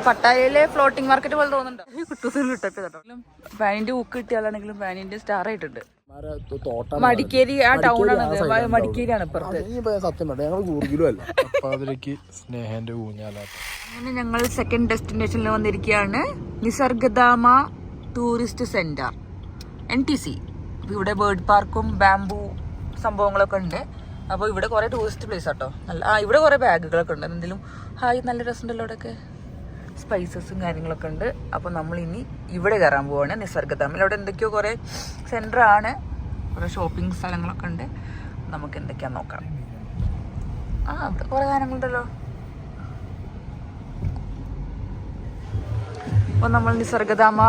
പട്ടായയിലെ floating market പോലെ തോന്നുന്നുണ്ടോ? കുട്ടൂസിന് കിട്ടപ്പോ പാനിന്റെ ഊക്ക് കിട്ടിയാലാണെങ്കിലും പാനിന്റെ star ആയിട്ടുണ്ട്. മടിക്കേരി ആ ടൗൺ ആണ്, മടിക്കേരിയാണ് ഇപ്പുറത്ത്. അങ്ങനെ ഞങ്ങൾ സെക്കൻഡ് ഡെസ്റ്റിനേഷനിൽ വന്നിരിക്കുകയാണ്, നിസർഗധാമ ടൂറിസ്റ്റ് സെന്റർ NTC. അപ്പോൾ ഇവിടെ ബേർഡ് പാർക്കും ബാംബു സംഭവങ്ങളൊക്കെ ഉണ്ട്. അപ്പോൾ ഇവിടെ കുറേ ടൂറിസ്റ്റ് പ്ലേസ് ആട്ടോ. നല്ല ഇവിടെ കുറേ ബാഗുകളൊക്കെ ഉണ്ട്. എന്തെങ്കിലും നല്ല രസമുണ്ടല്ലോ ഇവിടെയൊക്കെ, സ്പൈസസും കാര്യങ്ങളൊക്കെ ഉണ്ട്. അപ്പോൾ നമ്മളിനി ഇവിടെ കയറാൻ പോവാണ്, നിസർഗധാമിൽ. അവിടെ എന്തൊക്കെയോ കുറേ സെൻറ്ററാണ്, കുറേ ഷോപ്പിംഗ് സ്ഥലങ്ങളൊക്കെ ഉണ്ട്. നമുക്ക് എന്തൊക്കെയാന്ന് നോക്കാം. ഇവിടെ കുറേ സാധനങ്ങളുണ്ടല്ലോ. അപ്പോൾ നമ്മൾ നിസർഗധാമ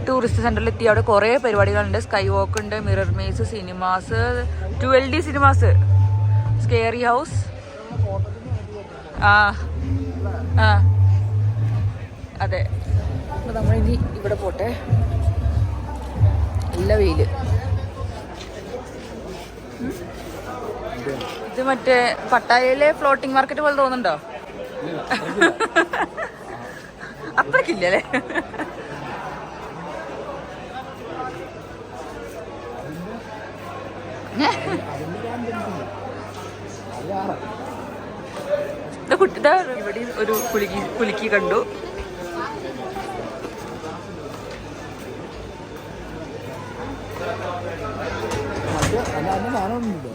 ടൂറിസ്റ്റ് സെന്ററിൽ എത്തി. അവിടെ കുറേ പരിപാടികളുണ്ട്. സ്കൈ വാക്ക് ഉണ്ട്, mirror maze, cinemas, 12D cinemas, scary house. അതെ. അപ്പോൾ നമ്മളിനി ഇവിടെ പോട്ടെ. നല്ല വെയില്. ഇത് മറ്റേ പട്ടായയിലെ ഫ്ലോട്ടിംഗ് മാർക്കറ്റ് പോലെ തോന്നുന്നുണ്ടോ? അത്രക്കില്ലല്ലേ? ഇവിടെ ഒരു കുലുക്കി കണ്ടു.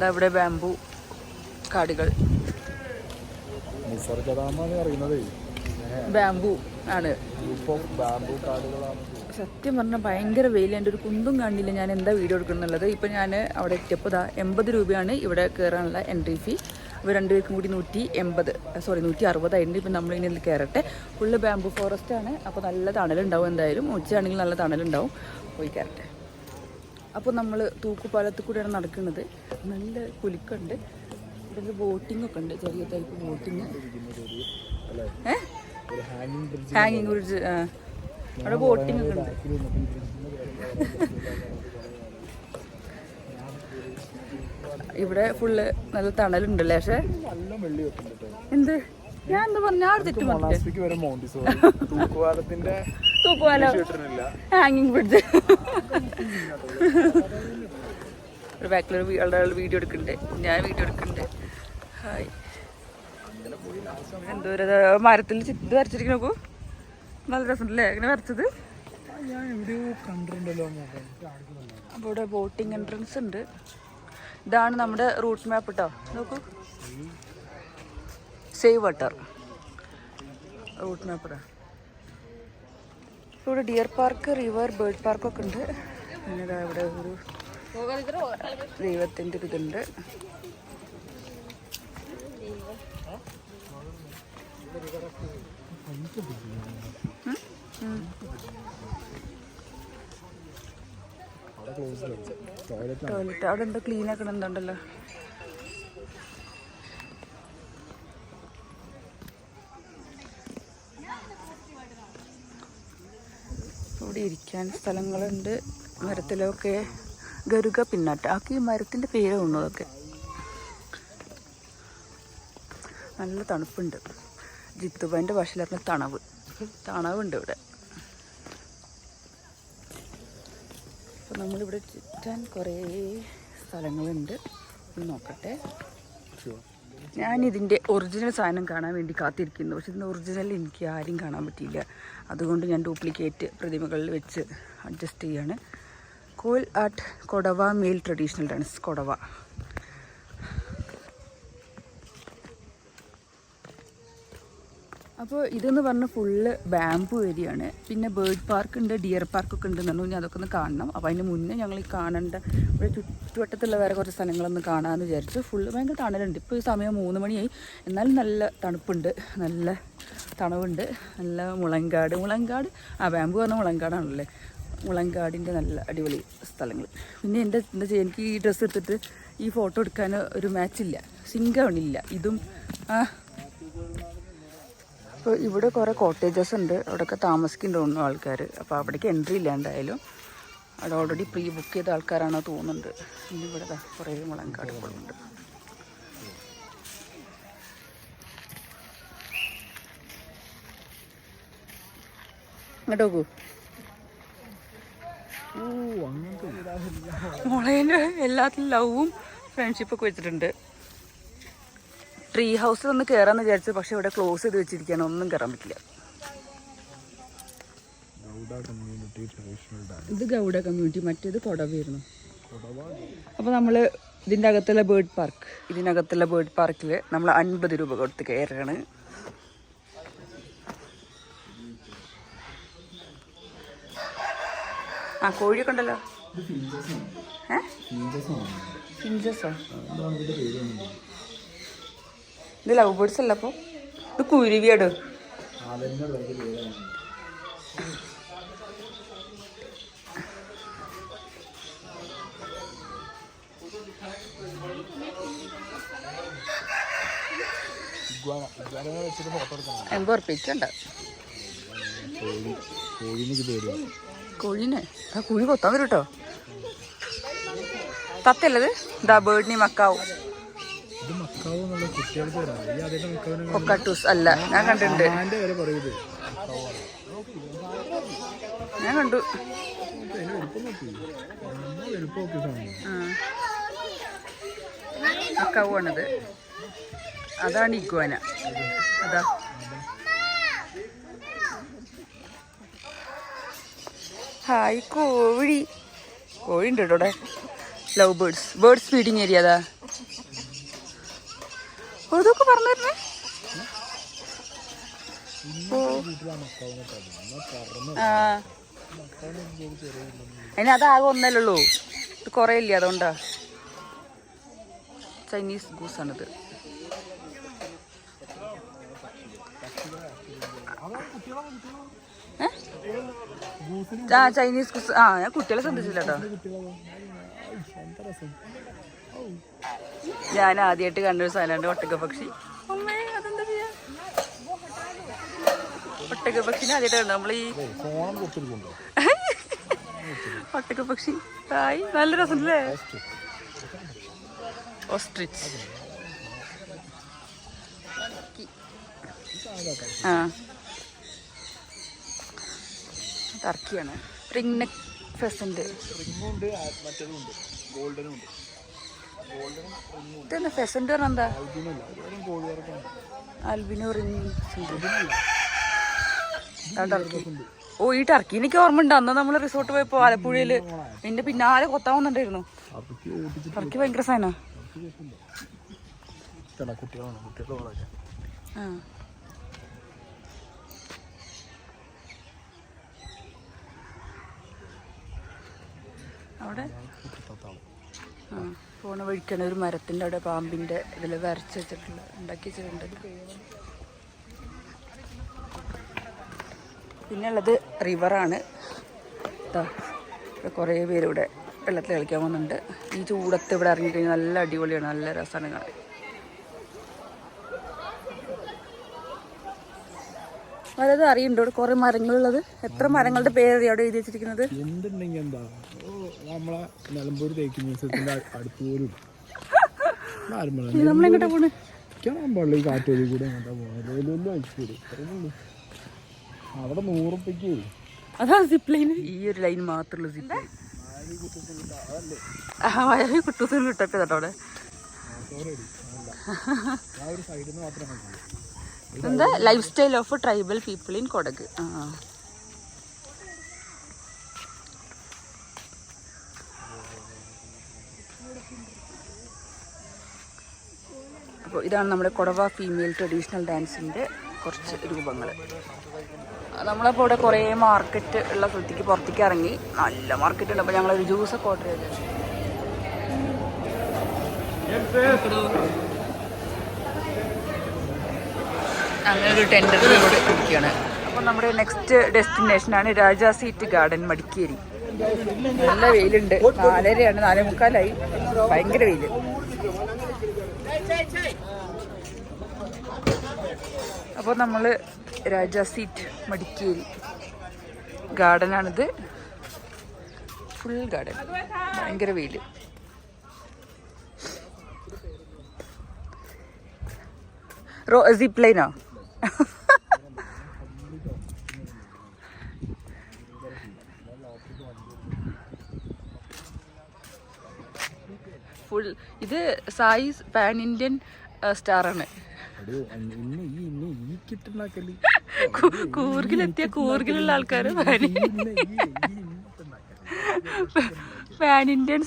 ഇവിടെ ബാംബു കാടുകൾ. ബാംബു ആണ്. സത്യം പറഞ്ഞാൽ ഭയങ്കര വെയിൽ. എൻ്റെ ഒരു കുന്തും കാണില്ല ഞാൻ എന്താ വീഡിയോ എടുക്കുന്നുള്ളത്. ഇപ്പം ഞാൻ അവിടെ എത്തിയപ്പോൾ 80 രൂപയാണ് ഇവിടെ കയറാനുള്ള എൻട്രി ഫീ. ഇപ്പോൾ രണ്ടുപേർക്കും കൂടി 160 ആയിട്ടുണ്ട്. ഇപ്പം നമ്മളിനി ഇതിൽ കയറട്ടെ. ഫുള്ള് ബാംബു ഫോറസ്റ്റ് ആണ്. അപ്പോൾ നല്ല തണലുണ്ടാവും. എന്തായാലും ഉച്ചയാണെങ്കിൽ നല്ല തണലുണ്ടാവും. പോയി കയറട്ടെ. അപ്പോൾ നമ്മൾ തൂക്കുപാലത്തിൽ കൂടെയാണ് നടക്കുന്നത്. നല്ല കുലുക്കുണ്ട്. ഇവിടെ ബോട്ടിംഗ് ഒക്കെ ഉണ്ട്, ചെറിയ ടൈപ്പ് ബോട്ടിങ്. ഹാങ്ങിങ് ബ്രിഡ്ജ്. അവിടെ ബോട്ടിംഗ് ഒക്കെ ഉണ്ട്. ഇവിടെ ഫുള്ള് നല്ല തണലുണ്ടല്ലേ? പക്ഷെ എന്ത് ഞാൻ എന്താ പറഞ്ഞ തൂക്കുപാലം, ഹാങ്ങിങ് ബ്രിഡ്ജ്. ഒരു ബാക്കിലൊരു വീഡിയോ എടുക്കണ്ടേ, ഞാൻ വീഡിയോ എടുക്കണ്ടേ. ഹായ്. എന്തോ മരത്തിൽ ചിത്ത് വരച്ചിരിക്കും. നോക്കൂ, നല്ല രസമുണ്ടല്ലേ ഇങ്ങനെ വരച്ചത്. അപ്പോൾ ഇവിടെ ബോട്ടിംഗ് എൻട്രൻസ് ഉണ്ട്. ഇതാണ് നമ്മുടെ റൂട്ട് മാപ്പ് കേട്ടോ. നോക്കൂ, സേവ് വാട്ടർ റൂട്ട് മാപ്പ്. ഇവിടെ ഡിയർ പാർക്ക്, റിവർ, ബേർഡ് പാർക്കൊക്കെ ഉണ്ട്. പിന്നെ ഇവിടെ ഒരു ദൈവത്തിൻ്റെ ഒരു ഇതുണ്ട്. ടോയ്ലറ്റ് അവിടെ എന്താ ക്ലീൻ ആക്കണം എന്തുണ്ടല്ലോ. ഇവിടെ ഇരിക്കാൻ സ്ഥലങ്ങളുണ്ട്. മരത്തിലൊക്കെ ഗരുക പിന്നാട്ട ആക്കി മരത്തിൻ്റെ പേര് തോന്നുന്നു. അതൊക്കെ നല്ല തണുപ്പുണ്ട്. ജിത്തുബാൻ്റെ ഭാഷയിലാക്കുന്ന തണവുണ്ട് ഇവിടെ. അപ്പോൾ നമ്മളിവിടെ ചുറ്റാൻ കുറേ സ്ഥലങ്ങളുണ്ട്. നോക്കട്ടെ. ഞാനിതിൻ്റെ ഒറിജിനൽ സാധനം കാണാൻ വേണ്ടി കാത്തിരിക്കുന്നു. പക്ഷെ ഇതിൻ്റെ ഒറിജിനൽ എനിക്ക് ആരും കാണാൻ പറ്റിയില്ല. അതുകൊണ്ട് ഞാൻ ഡ്യൂപ്ലിക്കേറ്റ് പ്രതിമകളിൽ വെച്ച് അഡ്ജസ്റ്റ് ചെയ്യാണ്. കോൽ art Kodava male traditional dance Kodava. അപ്പോൾ ഇതെന്ന് പറഞ്ഞാൽ ഫുള്ള് ബാംബു ഏരിയയാണ്. പിന്നെ ബേർഡ് പാർക്ക് ഉണ്ട്, ഡിയർ പാർക്കൊക്കെ ഉണ്ടെന്ന് പറഞ്ഞു. ഞാൻ അതൊക്കെ ഒന്ന് കാണണം. അപ്പോൾ അതിന് മുന്നേ ഞങ്ങൾ ഈ കാണേണ്ട ഇവിടെ ചുറ്റുവട്ടത്തുള്ള വേറെ കുറച്ച് സ്ഥലങ്ങളൊന്ന് കാണാമെന്ന് വിചാരിച്ചു. ഫുള്ള് ഭയങ്കര തണലുണ്ട്. ഇപ്പോൾ ഈ സമയം 3 മണിയായി. എന്നാലും നല്ല തണുപ്പുണ്ട്, നല്ല തണവുണ്ട്. നല്ല മുളങ്കാട് ബാംബു പറഞ്ഞാൽ മുളങ്കാടാണല്ലേ. മുളങ്കാടിൻ്റെ നല്ല അടിപൊളി സ്ഥലങ്ങൾ. പിന്നെ എന്താ ചെയ്യുക, എനിക്ക് ഈ ഡ്രസ്സ് എടുത്തിട്ട് ഈ ഫോട്ടോ എടുക്കാൻ ഒരു മാച്ചില്ല, സിങ്കാവണില്ല. ഇതും അപ്പോൾ ഇവിടെ കുറേ കോട്ടേജസ് ഉണ്ട്. അവിടെയൊക്കെ താമസിക്കുന്നുണ്ട് തോന്നുന്നു ആൾക്കാർ. അപ്പോൾ അവിടേക്ക് എൻട്രി ഇല്ല എന്തായാലും. അവിടെ ഓൾറെഡി പ്രീ ബുക്ക് ചെയ്ത ആൾക്കാരാണോ തോന്നുന്നുണ്ട്. ഇനി ഇവിടെ കുറേ മുളങ്കാടുകളുണ്ട്. ഇങ്ങോട്ട് നോക്കൂ. മോളേൻ്റെ എല്ലാത്തിലും ലവും ഫ്രണ്ട്ഷിപ്പൊക്കെ വെച്ചിട്ടുണ്ട്. ട്രീ ഹൗസിൽ ഒന്ന് കയറാന്ന് വിചാരിച്ചു, പക്ഷെ ഇവിടെ ക്ലോസ് ചെയ്ത് വെച്ചിരിക്കുകയാണ്, ഒന്നും കയറാൻ പറ്റില്ല. ഇത് ഗൗഡ കമ്മ്യൂണിറ്റി, മറ്റേത് കൊടവായിരുന്നു. അപ്പോൾ നമ്മൾ ഇതിനകത്തുള്ള ബേർഡ് പാർക്കിൽ നമ്മൾ 50 രൂപ കൊടുത്ത് കയറാണ്. ആ കോഴിയൊക്കെ ഉണ്ടല്ലോ. ഫിഞ്ചസോ? ഇത് ലവ് ബേർഡ്സ് അല്ല. അപ്പോൾ ഇത് കുരുവിയാടോ. ഉറപ്പിക്കണ്ട കോഴിനെ. ആ കുഴി കൊത്താൻ വരും കേട്ടോ. തത്തല്ലത് ദാ ബേർഡിനെ മക്കാവും. കൊക്കാട്ടൂസ് അല്ല, ഞാൻ കണ്ടിട്ടുണ്ട്, ഞാൻ കണ്ടു. മക്കാവാണത്. അതാണ് ഇഗ്വാന. അതാ ഹായ് കോഴി. കോഴി ഉണ്ട് കേട്ടോ ഇവിടെ. Love birds feeding area. അതാ അതൊക്കെ പറഞ്ഞു തരണേ. അതിന് അതാകെ ഒന്നല്ലേ ഉള്ളൂ, ഇത് കുറേ ഇല്ലേ, അതുകൊണ്ടാ. ചൈനീസ് ഗൂസാണിത്. Chinese goose. ഞാൻ കുട്ടികളെ ശ്രദ്ധിച്ചില്ല കേട്ടോ. ഞാൻ ആദ്യമായിട്ട് കണ്ടൊരു സാധനമാണ് ഒട്ടകപക്ഷി. അതെന്താ ചെയ്യാ, ഒട്ടകപക്ഷിനെ ആദ്യമായിട്ട് കണ്ടു നമ്മൾ. ഈ ഒട്ടകപക്ഷി ഹായ്, നല്ല രസമല്ലേ. ഓസ്ട്രിച്ച്. ആ ടർക്കിയാണ്. Ring neck pheasant. ഇതെന്താ ഫെസന്റ് പറഞ്ഞാൽ എന്താ? Albino ring. ടർക്കി. ഓ ഈ ടർക്കി എനിക്ക് ഓർമ്മ ഉണ്ട്. അന്ന് നമ്മൾ റിസോർട്ട് പോയപ്പോ ആലപ്പുഴയില് എന്റെ പിന്നാലെ കൊത്താവുന്നുണ്ടായിരുന്നു. ടർക്കി ഭയങ്കര സാധന. അവിടെ പോണ വഴിക്കാണ് ഒരു മരത്തിൻ്റെ അവിടെ പാമ്പിൻ്റെ ഇതിൽ വരച്ച് വെച്ചിട്ടുള്ള ഉണ്ടാക്കി വെച്ചിട്ടുണ്ട്. പിന്നെ ഉള്ളത് റിവറാണ്. ഇവിടെ കുറേ പേര് ഇവിടെ വെള്ളത്തിൽ കളിക്കാൻ പോകുന്നുണ്ട്. ഈ ചൂടത്ത് ഇവിടെ ഇറങ്ങിക്കഴിഞ്ഞാൽ നല്ല അടിപൊളിയാണ്, നല്ല രസമാണ് കാണാൻ. അതായത് അറിയുണ്ടോ ഇവിടെ കുറെ മരങ്ങളുള്ളത്? എത്ര മരങ്ങളുടെ പേര് അവിടെ എഴുതി വെച്ചിരിക്കുന്നത്? നമ്മളെങ്ങോട്ടാ പോണ്? അതാ സിപ്പ് ലൈൻ. ഈ ഒരു ലൈൻ മാത്രമുള്ള സിപ്പ് ലൈൻ. കുട്ടൂസിന് കിട്ടപ്പോ കേട്ടോ അവിടെ. എന്താ lifestyle of tribal people in Kodagu. അപ്പോൾ ഇതാണ് നമ്മുടെ കൊടവ ഫീമെയിൽ ട്രഡീഷണൽ ഡാൻസിൻ്റെ കുറച്ച് രൂപങ്ങൾ. നമ്മളപ്പോൾ ഇവിടെ കുറേ മാർക്കറ്റ് ഉള്ള സ്ഥലത്തേക്ക് പുറത്തേക്ക് ഇറങ്ങി. നല്ല മാർക്കറ്റ് ഉണ്ട്. അപ്പോൾ ഞങ്ങളൊരു ജ്യൂസൊക്കെ ഓർഡർ ചെയ്തു. അങ്ങനെ ഒരു ടെൻഡറിലൂടെ ഇരിക്കുകയാണ്. അപ്പോൾ നമ്മുടെ നെക്സ്റ്റ് ഡെസ്റ്റിനേഷനാണ് രാജാ സീറ്റ് ഗാർഡൻ, മടിക്കേരി. നല്ല വെയിലുണ്ട്. 4:30 4:45. ഭയങ്കര വെയിൽ. അപ്പോൾ നമ്മൾ രാജാ സീറ്റ് മടിക്കേരി ഗാർഡനാണിത്. ഫുൾ ഗാർഡൻ, ഭയങ്കര വെയിൽ. സിപ്പ് ലൈനോ? ഫുൾ ഇത് സായി പാൻ ഇന്ത്യൻ സ്റ്റാറാണ്. കൂർഗിലെത്തിയ കൂർഗിലുള്ള ആൾക്കാർ പാൻ ഇന്ത്യൻ സ്റ്റാറാണ്. പാൻ ഇന്ത്യൻ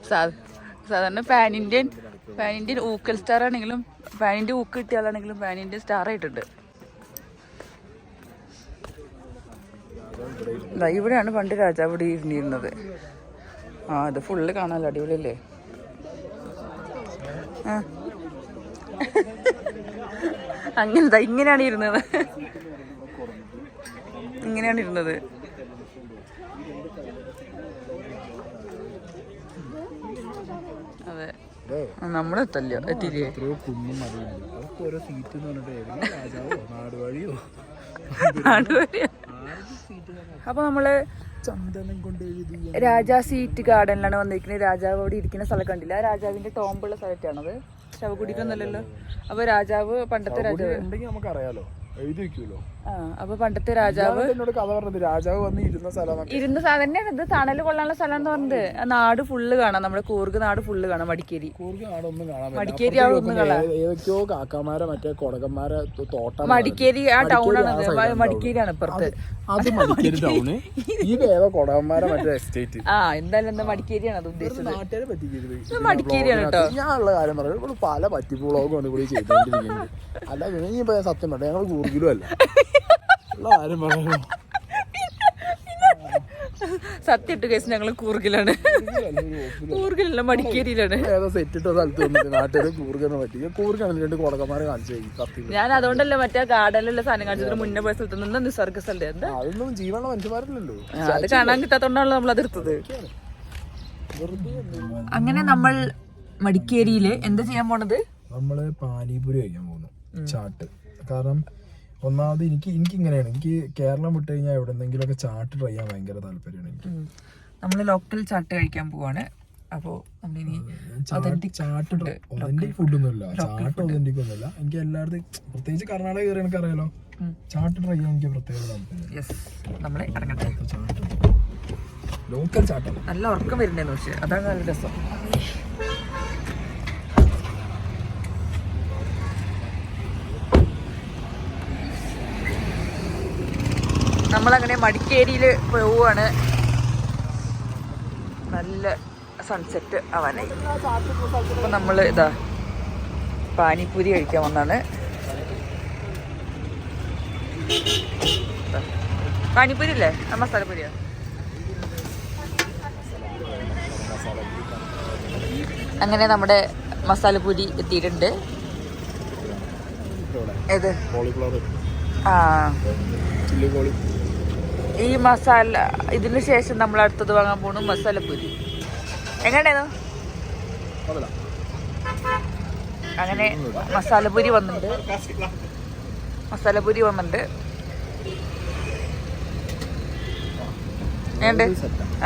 സാധാരണ പാൻ ഇന്ത്യൻ ഊക്കൽ സ്റ്റാർ ആണെങ്കിലും പാൻ ഇന്ത്യൻ ഊക്ക് കിട്ടിയ ആളാണെങ്കിലും പാൻ ഇന്ത്യൻ സ്റ്റാർ ആയിട്ടുണ്ട്. ഇവിടെയാണ് പണ്ട് രാജാവ് ഇവിടെ ഇരുന്നിരുന്നത്. ആ ഇത് ഫുള്ള് കാണാമല്ലോ, അടിപൊളിയല്ലേ? ആ അങ്ങനെതാ ഇങ്ങനെയാണ് ഇരുന്നത്. ഇങ്ങനെയാണ് ഇരുന്നത്. അതെ നമ്മളെത്തല്ലോ എത്തിയില്ലേ? അപ്പൊ നമ്മള് രാജാ സീറ്റ് ഗാർഡനിലാണ് വന്നിരിക്കുന്നത്. രാജാവ് അവിടെ ഇരിക്കുന്ന സ്ഥലം കണ്ടില്ല? രാജാവിന്റെ ടോമ്പുള്ള സ്ഥലത്താണത്. ശവകുടിക്കൊന്നല്ലല്ലോ. അപ്പൊ രാജാവ് പണ്ടത്തെ രാജാവ് നമുക്കറിയാലോ, എഴുതി വെക്കൂലോ. അപ്പൊ പണ്ടത്തെ രാജാവ് കഥ പറഞ്ഞത് രാജാവ് വന്ന് ഇരുന്ന സ്ഥലം തന്നെയാണ് ഇത്. തണല് കൊള്ളാനുള്ള സ്ഥലം എന്ന് പറഞ്ഞത്. നാട് ഫുള്ള് കാണാം, നമ്മുടെ കൂർഗ് നാട് ഫുള്ള് കാണാം. മടിക്കേരി നാടൊന്നും കാണാൻ മടിക്കേരി അവിടെ ഒന്നും കാണാം. ഏതൊക്കെയോ കാക്കമാരെ മറ്റേ കൊടകന്മാരെ തോട്ടം. മടിക്കേരി ആ ടൗൺ ആണ്. മടിക്കേരിയാണ് ഇപ്പുറത്ത്. അത് മടിക്കേരി ടൗണ്. ഇത് ഏതോ കൊടകന്മാരെ മറ്റേ എസ്റ്റേറ്റ്. എന്തായാലും എന്താ മടിക്കേരിയാണ് അത് ഉദ്ദേശിച്ചത്. നാട്ടുകാരെ പറ്റിക്കരുത്. മടിക്കേരിയാണ് കേട്ടോ. ഞാനുള്ള കാര്യം പറയുന്നത് പല പറ്റിപ്പുളവും ആണ് ഇവിടെ ചെയ്തോണ്ടിരിക്കുന്നത്. അല്ല നീ ഇപ്പൊ സത്യം പറഞ്ഞ ഞങ്ങൾ കൂർഗിലും അല്ല ആരും പറയുന്നു. സത്യം ഇട്ട് കേസ് ഞങ്ങള് കൂർഗിലാണ്. കൂർഗിലല്ല, മടിക്കേരിയിലാണ്. ഏതോ സെറ്റിട്ട സ്ഥലത്ത് വന്നിട്ട് നാട്ടുകാർ കൂർഗിനെ പറ്റി. കൂർഗാണ് രണ്ട് കുടക്കന്മാരെ കാണിച്ചു. ഞാൻ അതുകൊണ്ടല്ല മറ്റേ ഗാർഡനിലുള്ള സാധനം കാണിച്ചതിന് മുന്നേ പോയ സ്ഥലത്ത് നിന്ന് നിസർഗ സ്ഥലം എന്താ അതൊന്നും ജീവനുള്ള മനുഷ്യന്മാരില്ലല്ലോ. അത് കാണാൻ കിട്ടാത്തോണ്ടാണല്ലോ നമ്മൾ അതെടുത്തത്. അങ്ങനെ നമ്മൾ മടിക്കേരിയില് എന്താ ചെയ്യാൻ പോണത്? നമ്മള് പാനിപൂരി കഴിക്കാൻ പോകുന്നു. ചാട്ട്. കാരണം ഒന്നാമത് എനിക്ക് ഇങ്ങനെയാണ്, എനിക്ക് കേരളം വിട്ട് കഴിഞ്ഞാൽ എവിടെന്നെങ്കിലും ഒക്കെ ചാട്ട് ട്രൈ ചെയ്യാൻ ഭയങ്കര താല്പര്യമാണ് എനിക്ക്. നമ്മള് ലോക്കൽ ചാട്ട് കഴിക്കാൻ പോവാണ്. അപ്പോ ചാട്ട് ഒതന്റിക് ഫുഡൊന്നുമില്ല, ചാട്ട് ഒതന്റിക് ഒന്നുമില്ല. എനിക്ക് എല്ലായിടത്തും പ്രത്യേകിച്ച് കർണാടക കയറി എനിക്കറിയാലോ, ചാട്ട് ട്രൈ ചെയ്യാൻ എനിക്ക് പ്രത്യേക താല്പര്യം. ചാട്ട് ലോക്കൽ ചാട്ട് നല്ല ഉറക്കം വരുന്നുണ്ടെന്ന്. പക്ഷേ അതാണ് നല്ല രസം. നമ്മളങ്ങനെ മടിക്കേരിയിൽ പോവുകയാണ്. നല്ല സൺസെറ്റ് ആവാനായി. അപ്പോൾ നമ്മൾ ഇതാ പാനിപ്പൂരി കഴിക്കാൻ വന്നാണ്. പാനിപ്പൂരി അല്ലേ? മസാലപ്പൂരിയാ? അങ്ങനെ നമ്മുടെ മസാലപ്പൂരി എത്തിയിട്ടുണ്ട്. ഏത്? ആ ഈ മസാല ഇതിന് ശേഷം നമ്മൾ അടുത്തത് വാങ്ങാൻ പോണു മസാലപ്പൂരി. എങ്ങനെയായിരുന്നു? അങ്ങനെ മസാലപ്പൂരി വന്നിട്ടുണ്ട്.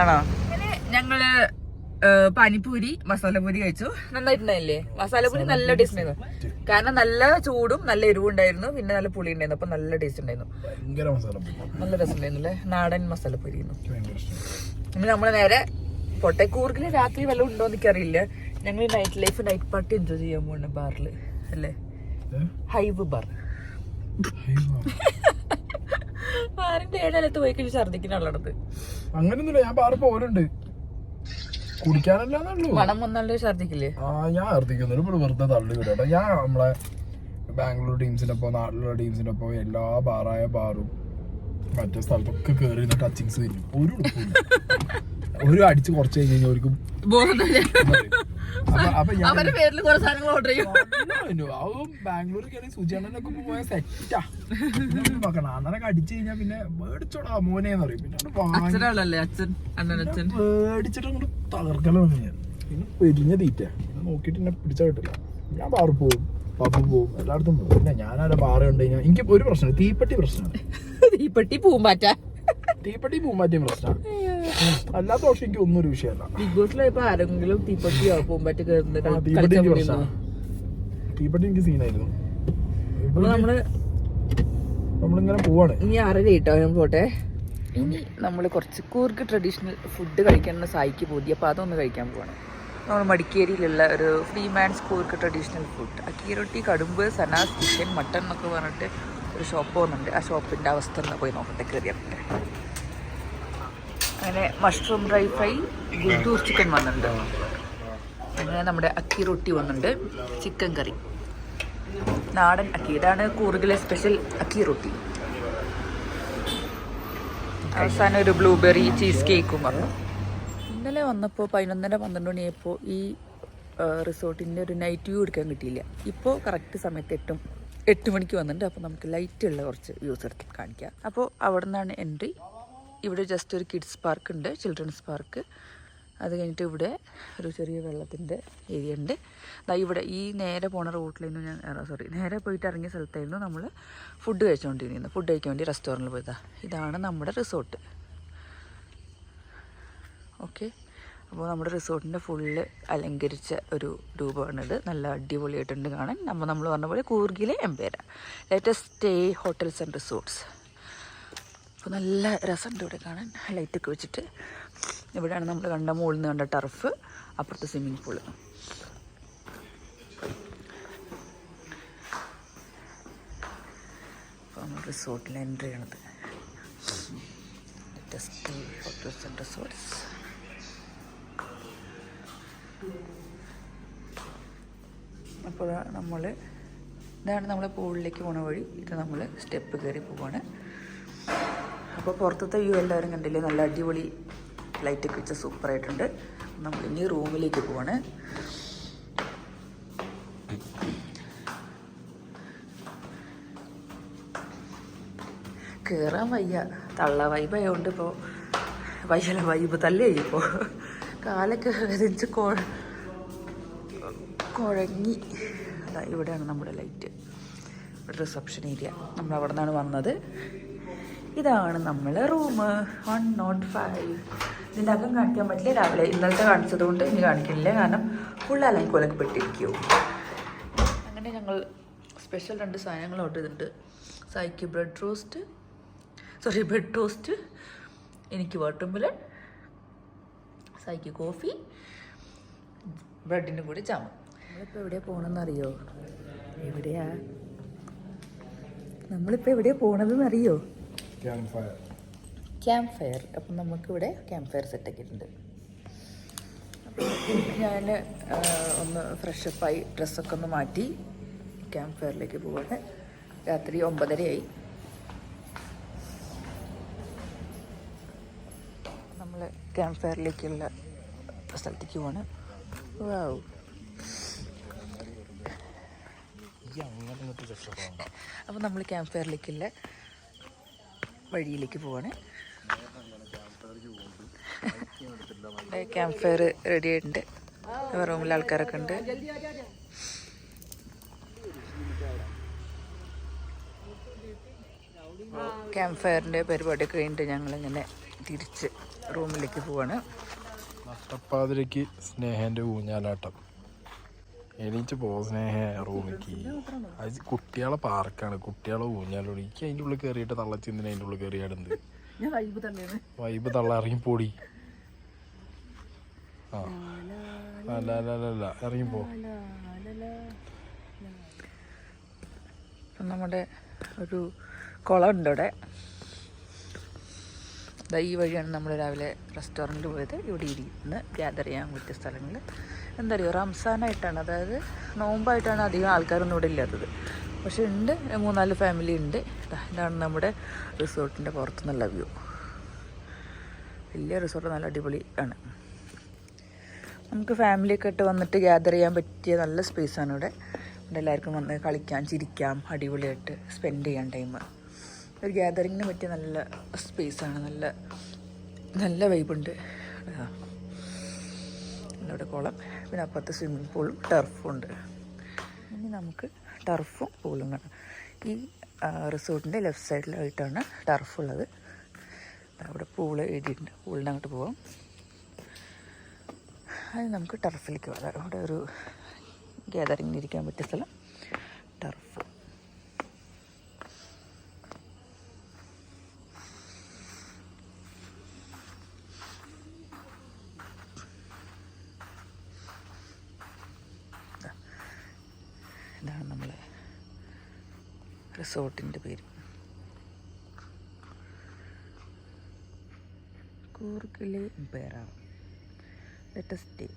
ആണോ? അങ്ങനെ ഞങ്ങള് പാനിപ്പൂരി മസാലപ്പൂരി കഴിച്ചു. നന്നായിട്ടുണ്ടായില്ലേ? മസാലപ്പൂരി നല്ല ടേസ്റ്റ് ഉണ്ടായിരുന്നു. കാരണം നല്ല ചൂടും നല്ല എരിവും ഉണ്ടായിരുന്നു. പിന്നെ നല്ല പുളി ഉണ്ടായിരുന്നു. അപ്പൊ നല്ല ടേസ്റ്റ് ഉണ്ടായിരുന്നു. നല്ല രസം ഉണ്ടായിരുന്നു അല്ലേ? നാടൻ മസാലപ്പൂരി. പിന്നെ നമ്മള് നേരെ പോട്ടെ. കൂർഗില് രാത്രി വല്ലതും ഉണ്ടോ എന്ന് എനിക്കറിയില്ല. ഞങ്ങൾ നൈറ്റ് പാർട്ടി എൻജോയ് ചെയ്യാൻ പോകുന്ന ബാറില് അല്ലേ? Hive bar. ബാറിന്റെ ഏഴാലത്ത് പോയി കഴിഞ്ഞ് ഛർദിക്കുന്ന ആളാണത്. അങ്ങനെയൊന്നുമില്ല, ഞാൻ ബാറിൽ പോലുണ്ട്. കുടിക്കാനല്ലോ മണം വന്നാലേ ഛർദിക്കില്ലേ? ഞാൻ ഛർദിക്കുന്നു. ഇവിടെ വെറുതെ തള്ളി വിടട്ടോ. ഞാൻ നമ്മളെ ബാംഗ്ലൂർ ടീംസിനൊപ്പം നാട്ടിലുള്ള ടീംസിനൊപ്പം എല്ലാ ബാറായ ബാറും മറ്റേ സ്ഥലത്തൊക്കെ കയറി ടച്ചിങ്സ് തരും. ഒരു അടിച്ച് കുറച്ച് കഴിഞ്ഞ് കഴിഞ്ഞാൽ അവർക്കും ബാംഗ്ലൂരിൽ കയറി സുജാനൊക്കെ പോയ സെറ്റാ. അണ്ണനൊക്കെ അടിച്ചു കഴിഞ്ഞാൽ പിന്നെ മേടിച്ചോടാ മോനെന്ന് പറയും. പിന്നെ മേടിച്ചിട്ട് അങ്ങോട്ട് തകർക്കലാണ് ഞാൻ. പിന്നെ പെരിഞ്ഞ തീറ്റ നോക്കിയിട്ട് എന്നെ പിടിച്ചാൽ കിട്ടില്ല. ഞാൻ ബാറ് പോവും, പബ്ബ് പോവും, എല്ലായിടത്തും പോകും. പിന്നെ ഞാനവിടെ ബാറ് കണ്ടു കഴിഞ്ഞാൽ എനിക്ക് ഒരു പ്രശ്നം, തീപ്പെട്ടി പ്രശ്നമാണ്. തീപ്പെട്ടി പൂമ്പാറ്റയും പ്രശ്നമാണ്. അല്ലാത്ത പക്ഷെ എനിക്ക് ഒന്നും ഒരു വിഷയമല്ല. ബിഗ് ബോസിലായപ്പോ ആരെങ്കിലും തീപ്പെട്ടിയോ പൂമ്പാറ്റ തീപ്പെട്ടി എനിക്ക് സീനായിരുന്നു. നമ്മളിങ്ങനെ പോവാണ്. ഇനി 6:30 കേട്ടോ. ഞാൻ പോട്ടെ. ഇനി നമ്മൾ കുറച്ച് കൂർഗ് ട്രഡീഷണൽ ഫുഡ് കഴിക്കണം സായിക്ക് പോതി. അപ്പോൾ അതൊന്ന് കഴിക്കാൻ പോവാണ്. നമ്മൾ മടിക്കേരിയിലുള്ള ഒരു free man's Coorg traditional food akki roti, കടുമ്പ്, സനാസ്, ചിക്കൻ, മട്ടൺ എന്നൊക്കെ പറഞ്ഞിട്ട് ഒരു ഷോപ്പ് പോകുന്നുണ്ട്. ആ ഷോപ്പിൻ്റെ അവസ്ഥ ഒന്ന് പോയി നോക്കട്ടെ, കയറിയാട്ടെ. അങ്ങനെ mushroom dry fry, Guntur chicken വന്നിട്ടുണ്ട്. അങ്ങനെ നമ്മുടെ അക്കി റൊട്ടി വന്നിട്ടുണ്ട്, ചിക്കൻ കറി, നാടൻ അക്കി. ഇതാണ് കൂർഗിലെ സ്പെഷ്യൽ അക്കി റൊട്ടി. അവസാനം ഒരു ബ്ലൂബെറി ചീസ് കേക്കും വന്നു. ഇന്നലെ വന്നപ്പോൾ 11:12 മണിയായപ്പോൾ ഈ റിസോർട്ടിൻ്റെ ഒരു നൈറ്റ് വ്യൂ എടുക്കാൻ കിട്ടിയില്ല. ഇപ്പോൾ കറക്റ്റ് സമയത്ത് 8 മണിക്ക് വന്നിട്ടുണ്ട്. അപ്പോൾ നമുക്ക് ലൈറ്റുള്ള കുറച്ച് വ്യൂസ് എടുത്ത് കാണിക്കാം. അപ്പോൾ അവിടെ നിന്നാണ് എൻട്രി. ഇവിടെ ജസ്റ്റ് ഒരു കിഡ്സ് പാർക്ക് ഉണ്ട്, ചിൽഡ്രൻസ് പാർക്ക്. അത് കഴിഞ്ഞിട്ട് ഇവിടെ ഒരു ചെറിയ വെള്ളത്തിൻ്റെ ഏരിയ ഉണ്ട്. ഇവിടെ ഈ നേരെ പോണ റൂട്ടിലായിരുന്നു നേരെ പോയിട്ട് ഇറങ്ങിയ സ്ഥലത്തായിരുന്നു നമ്മൾ ഫുഡ് കഴിച്ചുകൊണ്ടിരുന്നത്. ഫുഡ് കഴിക്കാൻ വേണ്ടി റെസ്റ്റോറൻറ്റിൽ പോയതാണ്. ഇതാണ് നമ്മുടെ റിസോർട്ട്. ഓക്കെ, അപ്പോൾ നമ്മുടെ റിസോർട്ടിൻ്റെ ഫുള്ള് അലങ്കരിച്ച ഒരു രൂപമാണിത്. നല്ല അടിപൊളിയായിട്ടുണ്ട് കാണാൻ. നമ്മൾ പറഞ്ഞ പോലെ കൂർഗിലെ Impera latest stay hotels and resorts. അപ്പോൾ നല്ല രസമുണ്ട് ഇവിടെ കാണാൻ, ലൈറ്റൊക്കെ വെച്ചിട്ട്. ഇവിടെയാണ് നമ്മൾ കണ്ട മുകളിൽ നിന്ന് കണ്ട ടർഫ്, അപ്പുറത്ത് സ്വിമ്മിങ് പൂള്. അപ്പോൾ നമ്മൾ റിസോർട്ടിൽ എൻട്രി ചെയ്യണത്. Latest hotels and resorts. അപ്പോൾ ഇതാണ് നമ്മൾ പൂളിലേക്ക് പോണ വഴി. ഇത് നമ്മൾ സ്റ്റെപ്പ് കയറി പോവാണ്. അപ്പോൾ പുറത്തത്തെ വ്യൂ എല്ലാവരും കണ്ടില്ലേ, നല്ല അടിപൊളി ലൈറ്റൊക്കെ വെച്ച് സൂപ്പറായിട്ടുണ്ട്. നമ്മളിനി റൂമിലേക്ക് പോവാണ്. കയറാൻ വയ്യ, തള്ള വൈബായതുകൊണ്ട് ഇപ്പോൾ വൈബ് തല്ലിയായി. ഇപ്പോൾ കാലൊക്കെ വേദനിച്ച് കുഴങ്ങി. അതാ ഇവിടെയാണ് നമ്മുടെ ലൈറ്റ്, റിസപ്ഷൻ ഏരിയ. നമ്മൾ അവിടെ നിന്നാണ് വന്നത്. ഇതാണ് നമ്മളെ റൂം 105. ഇതിൻ്റെ അകം കാണിക്കാൻ പറ്റില്ല, രാവിലെ ഇന്നലത്തെ കാണിച്ചത് കൊണ്ട് ഇനി കാണിക്കുന്നില്ല, കാരണം ഫുൾ അലങ്കോലൊക്കെ പെട്ടിരിക്കുമോ. അങ്ങനെ ഞങ്ങൾ സ്പെഷ്യൽ 2 സാധനങ്ങൾ ഓർഡർ ചെയ്തിട്ടുണ്ട്. സായിക്ക് ബ്രെഡ് ടോസ്റ്റ്, എനിക്ക് വാട്ടർമെലൺ, സായിക്ക് കോഫി, ബ്രെഡിൻ്റെ കൂടെ ജാം. നമ്മളിപ്പോൾ എവിടെയാണ് പോകണമെന്നറിയോ? നമ്മളിപ്പോൾ എവിടെയാണ് പോകണതെന്നറിയോ? Camp fire. അപ്പം നമുക്കിവിടെ ക്യാമ്പ് ഫയർ സെറ്റാക്കിയിട്ടുണ്ട്. അപ്പോൾ ഞാൻ ഒന്ന് ഫ്രഷപ്പായി ഡ്രസ്സൊക്കെ ഒന്ന് മാറ്റി ക്യാമ്പ് ഫയറിലേക്ക് പോവാണ്. രാത്രി 9:30 നമ്മൾ ക്യാമ്പ് ഫയറിലേക്കുള്ള സ്ഥലത്തേക്ക് പോവാണ്. വാവ്, അപ്പോൾ നമ്മൾ ക്യാമ്പ് ഫയറിലേക്കുള്ള വഴിയിലേക്ക് പോവാണ്. ക്യാമ്പ് ഫയർ റെഡി ആയിട്ടുണ്ട്. റൂമിൽ ആൾക്കാരൊക്കെ ഉണ്ട്. ക്യാമ്പ് ഫയറിൻ്റെ പരിപാടിയൊക്കെ കഴിഞ്ഞിട്ട് ഞങ്ങളിങ്ങനെ തിരിച്ച് റൂമിലേക്ക് പോവാണ്. നട്ടപ്പാതിരക്ക് സ്നേഹൻ്റെ ഊഞ്ഞാലാട്ടം. എണീച്ച് പോ സ്നേഹ റൂമിലേക്ക്. അത് കുട്ടികളെ പാർക്കാണ്, കുട്ടികളെ ഊഞ്ഞാലോടി. എനിക്ക് അതിൻ്റെ ഉള്ളിൽ കയറിയിട്ട് തള്ളച്ചിന്തിന് അതിൻ്റെ ഉള്ളിൽ കയറിയാടുന്നത്. വൈബ് തള്ള ഇറങ്ങിപ്പോടി. ആ അല്ല ഇറങ്ങിപ്പോ. നമ്മുടെ ഒരു കുളം ഉണ്ട് അവിടെ. ഈ വഴിയാണ് നമ്മൾ രാവിലെ റെസ്റ്റോറൻറ്റിൽ പോയത്. ഇവിടെ ഇരുന്ന് ഗ്യാദർ ചെയ്യാൻ പറ്റിയ സ്ഥലങ്ങൾ. എന്താ പറയുക, റംസാനായിട്ടാണ്, അതായത് നോമ്പായിട്ടാണ് അധികം ആൾക്കാരൊന്നും ഇവിടെ ഇല്ലാത്തത്. പക്ഷെ ഉണ്ട്, 3-4 ഫാമിലി ഉണ്ട്. ഇതാണ് നമ്മുടെ റിസോർട്ടിൻ്റെ പുറത്തുനിന്നുള്ള വ്യൂ. വലിയ റിസോർട്ട്, നല്ല അടിപൊളി ആണ്. നമുക്ക് ഫാമിലിയൊക്കെ ആയിട്ട് വന്നിട്ട് ഗ്യാദർ ചെയ്യാൻ പറ്റിയ നല്ല സ്പേസാണ് ഇവിടെ. ഇവിടെ എല്ലാവർക്കും വന്ന് കളിക്കാം, ചിരിക്കാം, അടിപൊളിയായിട്ട് സ്പെൻഡ് ചെയ്യാൻ ടൈം. ഒരു ഗ്യാദറിങ്ങിന് പറ്റിയ നല്ല സ്പേസാണ്. നല്ല വൈബുണ്ട്. ഇവിടെ കുളം, പിന്നെ അപ്പുറത്ത് സ്വിമ്മിങ് പൂളും ടർഫും ഉണ്ട്. ഇനി നമുക്ക് ടർഫും പൂളും കാണാം. ഈ റിസോർട്ടിൻ്റെ ലെഫ്റ്റ് സൈഡിലായിട്ടാണ് ടർഫുള്ളത്. അവിടെ പൂള് എഴുതിയിട്ടുണ്ട്. പൂളിന് അങ്ങോട്ട് പോവാം. അത് നമുക്ക് ടർഫിലേക്ക് പോകാം. അവിടെ ഒരു ഗ്യാദറിങ്ങിന് ഇരിക്കാൻ പറ്റിയ സ്ഥലം ടർഫ്. റിസോർട്ടിൻ്റെ പേര്. കൂർഗിലെ ഇംപേറ. Let us stay.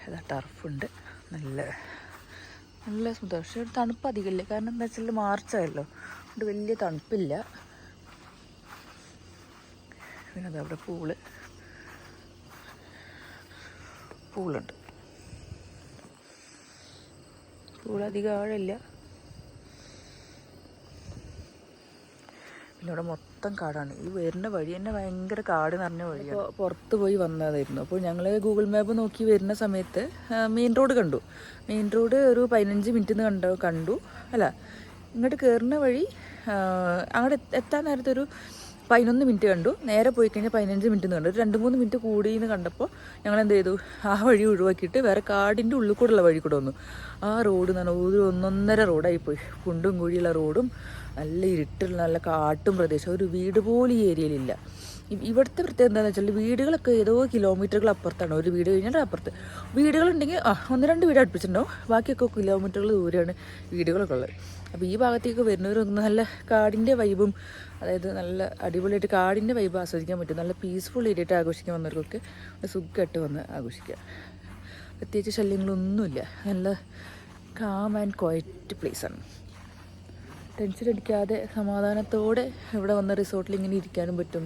ഇതാ ടർഫുണ്ട്. നല്ല നല്ല സുഖം. പക്ഷേ തണുപ്പ് അധികമില്ല. കാരണം എന്താ വെച്ചാൽ മാർച്ചായല്ലോ, അതുകൊണ്ട് വലിയ തണുപ്പില്ല. പിന്നെ അതവിടെ പൂളുണ്ട്. പൂളധികം ആഴമില്ല. പിന്നെ ഇവിടെ മൊത്തം കാടാണ്. ഈ വരുന്ന വഴി തന്നെ ഭയങ്കര കാട് നിറഞ്ഞ വഴിയാണ്. അപ്പോൾ പുറത്ത് പോയി വന്നതായിരുന്നു. അപ്പോൾ ഞങ്ങൾ ഗൂഗിൾ മാപ്പ് നോക്കി വരുന്ന സമയത്ത് മെയിൻ റോഡ് കണ്ടു. മെയിൻ റോഡ് ഒരു 15 മിനിറ്റ് കണ്ടു അല്ല, ഇങ്ങോട്ട് കയറുന്ന വഴി അങ്ങോട്ട് എത്താൻ നേരത്തെ ഒരു 11 മിനിറ്റ് കണ്ടു. നേരെ പോയി കഴിഞ്ഞാൽ 15 മിനിറ്റ് കണ്ടു. ഒരു 2-3 മിനിറ്റ് കൂടിയെന്ന് കണ്ടപ്പോൾ ഞങ്ങൾ എന്ത് ചെയ്തു, ആ വഴി ഒഴിവാക്കിയിട്ട് വേറെ കാടിൻ്റെ ഉള്ളിൽ കൂടെയുള്ള വഴി കൂടെ വന്നു. ആ റോഡ് എന്ന് പറഞ്ഞാൽ ഒരു 1.5 റോഡായിപ്പോയി. കുണ്ടും കുഴിയുള്ള റോഡും നല്ല ഇരുട്ടുള്ള നല്ല കാട്ടും പ്രദേശം. ഒരു വീട് പോലും ഈ ഏരിയയിലില്ല. ഇവിടുത്തെ പ്രത്യേകത എന്താണെന്ന് വെച്ചാൽ വീടുകളൊക്കെ ഏതോ കിലോമീറ്ററുകൾ അപ്പുറത്താണ്. ഒരു വീട് കഴിഞ്ഞാൽ അപ്പുറത്ത് വീടുകളുണ്ടെങ്കിൽ 1-2 വീട് അടുപ്പിച്ചിട്ടുണ്ടാവും. ബാക്കിയൊക്കെ കിലോമീറ്ററുകൾ ദൂരെയാണ് വീടുകളൊക്കെ ഉള്ളത്. അപ്പോൾ ഈ ഭാഗത്തേക്ക് വരുന്നവരൊന്നും നല്ല കാടിൻ്റെ വൈബും, അതായത് നല്ല അടിപൊളിയായിട്ട് കാടിൻ്റെ വൈബ് ആസ്വദിക്കാൻ പറ്റും. നല്ല പീസ്ഫുൾ ഏരിയയായിട്ട് ആഘോഷിക്കാൻ വന്നവർക്കൊക്കെ സുഖമായിട്ട് വന്ന് ആഘോഷിക്കുക. പ്രത്യേകിച്ച് ശല്യങ്ങളൊന്നുമില്ല. നല്ല കാം ആൻഡ് ക്വയറ്റ് പ്ലേസാണ്. ടെൻഷൻ അടിക്കാതെ സമാധാനത്തോടെ ഇവിടെ വന്ന റിസോർട്ടിൽ ഇങ്ങനെ ഇരിക്കാനും പറ്റും.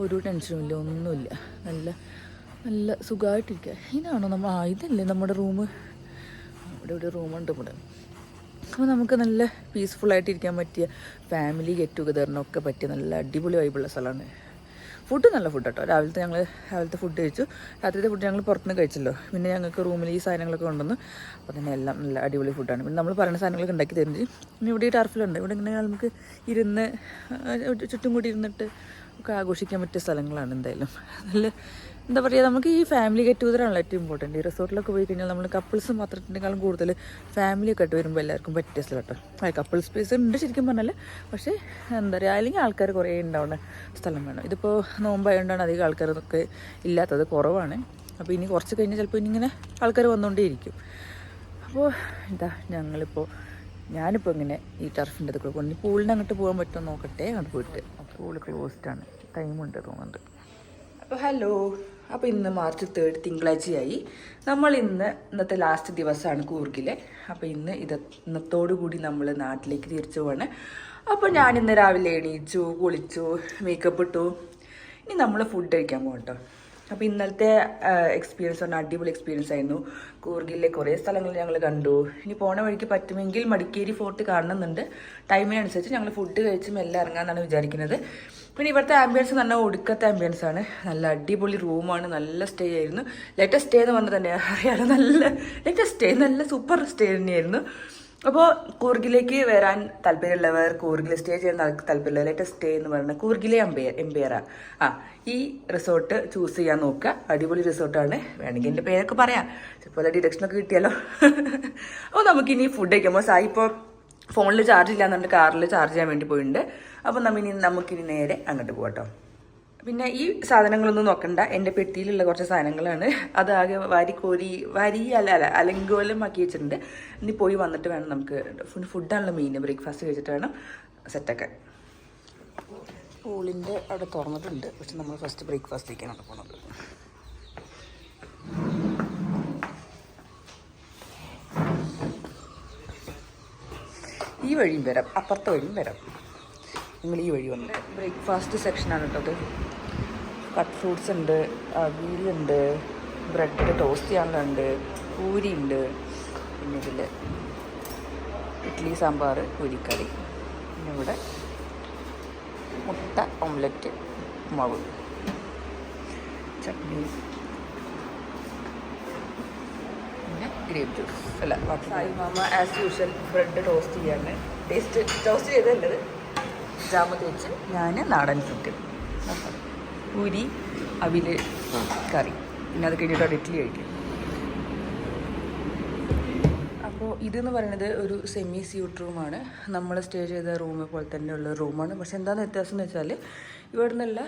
ഒരു ടെൻഷനുമില്ല, ഒന്നുമില്ല. നല്ല നല്ല സുഖമായിട്ടിരിക്കുക. ഇതാണോ ഇതല്ലേ നമ്മുടെ റൂം? ഇവിടെ റൂമുണ്ട് ഇവിടെ. അപ്പോൾ നമുക്ക് നല്ല പീസ്ഫുള്ളായിട്ട് ഇരിക്കാൻ പറ്റിയ, ഫാമിലി ഗെറ്റ് ടുഗദറിനൊക്കെ പറ്റിയ നല്ല അടിപൊളി വൈബുള്ള സ്ഥലമാണ്. ഫുഡ് നല്ല ഫുഡ് കേട്ടോ. രാവിലത്തെ ഫുഡ് കഴിച്ചു. രാത്രിത്തെ ഫുഡ് ഞങ്ങൾ പുറത്തുനിന്ന് കഴിച്ചല്ലോ. പിന്നെ ഞങ്ങൾക്ക് റൂമിൽ ഈ സാധനങ്ങളൊക്കെ കൊണ്ടുവന്നു. അപ്പോൾ തന്നെ എല്ലാം നല്ല അടിപൊളി ഫുഡാണ്. പിന്നെ നമ്മൾ പറയുന്ന സാധനങ്ങളൊക്കെ ഉണ്ടാക്കി തരുന്നത്. പിന്നെ ഇവിടെ ഈ ടർഫിലുണ്ട്. ഇവിടെ ഇങ്ങനെ നമുക്ക് ഇരുന്ന് ചുറ്റും കൂടി ഇരുന്നിട്ട് ഒക്കെ ആഘോഷിക്കാൻ പറ്റിയ സ്ഥലങ്ങളാണ്. എന്തായാലും നല്ല എന്താ പറയുക, നമുക്ക് ഈ ഫാമിലി ഗെറ്റ് ടുഗദറാണല്ലോ ഏറ്റവും ഇമ്പോർട്ടൻറ്റ്. ഈ റിസോർട്ടിലൊക്കെ പോയി കഴിഞ്ഞാൽ നമ്മൾ കപ്പിൾസ് മാത്രത്തിനേക്കാളും കൂടുതൽ ഫാമിലിയൊക്കെ ആയിട്ട് വരുമ്പോൾ എല്ലാവർക്കും പറ്റിയ സ്ഥലം കേട്ടോ. കപ്പിൾ സ്പേസ് ഉണ്ട് ശരിക്കും പറഞ്ഞാൽ. പക്ഷേ എന്താ പറയുക, അല്ലെങ്കിൽ ആൾക്കാർ കുറേ ഉണ്ടാവുന്ന സ്ഥലം വേണം. ഇതിപ്പോൾ നോമ്പായതുകൊണ്ടാണ് അധികം ആൾക്കാരൊക്കെ ഇല്ലാത്തത്, കുറവാണ്. അപ്പോൾ ഇനി കുറച്ച് കഴിഞ്ഞാൽ ചിലപ്പോൾ ഇങ്ങനെ ആൾക്കാർ വന്നുകൊണ്ടേയിരിക്കും. അപ്പോൾ എന്താ ഞാനിപ്പോൾ ഇങ്ങനെ ഈ ടർഫിൻ്റെ ഇതൊക്കെ കൊണ്ട് പൂളിന് അങ്ങോട്ട് പോകാൻ പറ്റുമോ നോക്കട്ടെ. അങ്ങോട്ട് പോയിട്ട് പൂള് ക്ലോസ്ഡാണ്, ടൈമുണ്ട് തോന്നുന്നുണ്ട്. അപ്പോൾ ഹലോ, അപ്പോൾ ഇന്ന് March 3 തിങ്കളാഴ്ചയായി. നമ്മൾ ഇന്നത്തെ ലാസ്റ്റ് ദിവസമാണ് കൂർഗിലെ. അപ്പോൾ ഇന്നത്തോടു കൂടി നമ്മൾ നാട്ടിലേക്ക് തിരിച്ചു പോവാണ്. അപ്പോൾ ഞാനിന്ന് രാവിലെ എണീച്ചു, കുളിച്ചു, മേക്കപ്പ് ഇട്ടു. ഇനി നമ്മൾ ഫുഡ് കഴിക്കാൻ പോകാം കേട്ടോ. അപ്പോൾ ഇന്നലത്തെ എക്സ്പീരിയൻസ് പറഞ്ഞാൽ അടിപൊളി എക്സ്പീരിയൻസ് ആയിരുന്നു. കൂർഗിലെ കുറേ സ്ഥലങ്ങൾ ഞങ്ങൾ കണ്ടു. ഇനി പോണ വഴിക്ക് പറ്റുമെങ്കിൽ മടിക്കേരി ഫോർട്ട് കാണുന്നുണ്ട്. ടൈമിനനുസരിച്ച് ഞങ്ങൾ ഫുഡ് കഴിച്ച് മെല്ലെ ഇറങ്ങാമെന്നാണ് വിചാരിക്കുന്നത്. പിന്നെ ഇവിടുത്തെ ആംബിയൻസ് എന്ന് പറഞ്ഞാൽ ഒടുക്കത്തെ ആംബിയൻസ് ആണ്. നല്ല അടിപൊളി റൂമാണ്, നല്ല സ്റ്റേ ആയിരുന്നു. ലേറ്റസ്റ്റ് സ്റ്റേ എന്ന് പറഞ്ഞാൽ തന്നെ അറിയാലോ, നല്ല ലേറ്റസ്റ്റ് സ്റ്റേ, നല്ല സൂപ്പർ സ്റ്റേ തന്നെയായിരുന്നു. അപ്പോൾ കൂർഗിലേക്ക് വരാൻ താല്പര്യമുള്ളവർ, കൂർഗിൽ സ്റ്റേ ചെയ്യാൻ താല്പര്യമുള്ള ലേറ്റസ്റ്റ് സ്റ്റേ എന്ന് പറയുന്നത് കൂർഗിലെ എംപയറ. ഈ റിസോർട്ട് ചൂസ് ചെയ്യാൻ നോക്കുക. അടിപൊളി റിസോർട്ടാണ്. വേണമെങ്കിൽ എൻ്റെ പേരൊക്കെ പറയാം, ചിലപ്പോൾ ഡിഡക്ഷനൊക്കെ കിട്ടിയാലോ. അപ്പോൾ നമുക്കിനി ഫുഡ് കഴിക്കുമ്പോൾ സായി ഇപ്പോൾ ഫോണിൽ ചാർജ് ഇല്ലാന്നുണ്ട്, കാറിൽ ചാർജ് ചെയ്യാൻ വേണ്ടി പോയിട്ടുണ്ട്. അപ്പോൾ നമുക്കിനി നേരെ അങ്ങോട്ട് പോകട്ടോ. പിന്നെ ഈ സാധനങ്ങളൊന്നും നോക്കണ്ട, എൻ്റെ പെട്ടിയിലുള്ള കുറച്ച് സാധനങ്ങളാണ്. അതാകെ അലങ്കോലമാക്കി വെച്ചിട്ടുണ്ട്. ഇനി പോയി വന്നിട്ട് വേണം നമുക്ക് ഫുഡാണല്ലോ മെയിൻ. ബ്രേക്ക്ഫാസ്റ്റ് കഴിച്ചിട്ട് വേണം സെറ്റാക്കാൻ. പൂളിൻ്റെ അവിടെ തുറന്നിട്ടുണ്ട്, പക്ഷെ നമ്മൾ ഫസ്റ്റ് ബ്രേക്ക്ഫാസ്റ്റിലേക്കാണ് പോകുന്നത്. ഈ വഴിയും വരാം, അപ്പുറത്തെ വഴിയും വരാം. നിങ്ങൾ ഈ വഴി വന്നു. ബ്രേക്ക്ഫാസ്റ്റ് സെക്ഷനാണ് കേട്ടോ അത്. കട്ട് ഫ്രൂട്ട്സ് ഉണ്ട്, അവിയലുണ്ട്, ബ്രെഡ് ടോസ്റ്റ് ചെയ്യാനുണ്ട്, പൂരി ഉണ്ട്, പിന്നെ ഇതിൽ ഇഡ്ഡലി സാമ്പാർ, പൂരിക്കറി, പിന്നെ ഇവിടെ മുട്ട ഓംലെറ്റ്, മാവ്, ചട്നി, പിന്നെ ഗ്രേപ്പ് ജ്യൂസ്. അല്ല Sai mama as usual bread toast ചെയ്യാണ്. ടോസ്റ്റ് ചെയ്തല്ലത് ജാമ തേച്ച്. ഞാൻ നാടൻ ഫുഡ്, പൂരി, അവില്, കറി, പിന്നെ അത് കഴിഞ്ഞിട്ട് ഇഡ്ഡലി കഴിക്കും. അപ്പോൾ ഇതെന്ന് പറയുന്നത് ഒരു സെമി സ്യൂട്ട് റൂമാണ്. നമ്മൾ സ്റ്റേ ചെയ്ത റൂം പോലെ തന്നെയുള്ള റൂമാണ്. പക്ഷെ എന്താണെന്ന് വ്യത്യാസം എന്ന് വെച്ചാൽ ഇവിടെ നിന്നുള്ള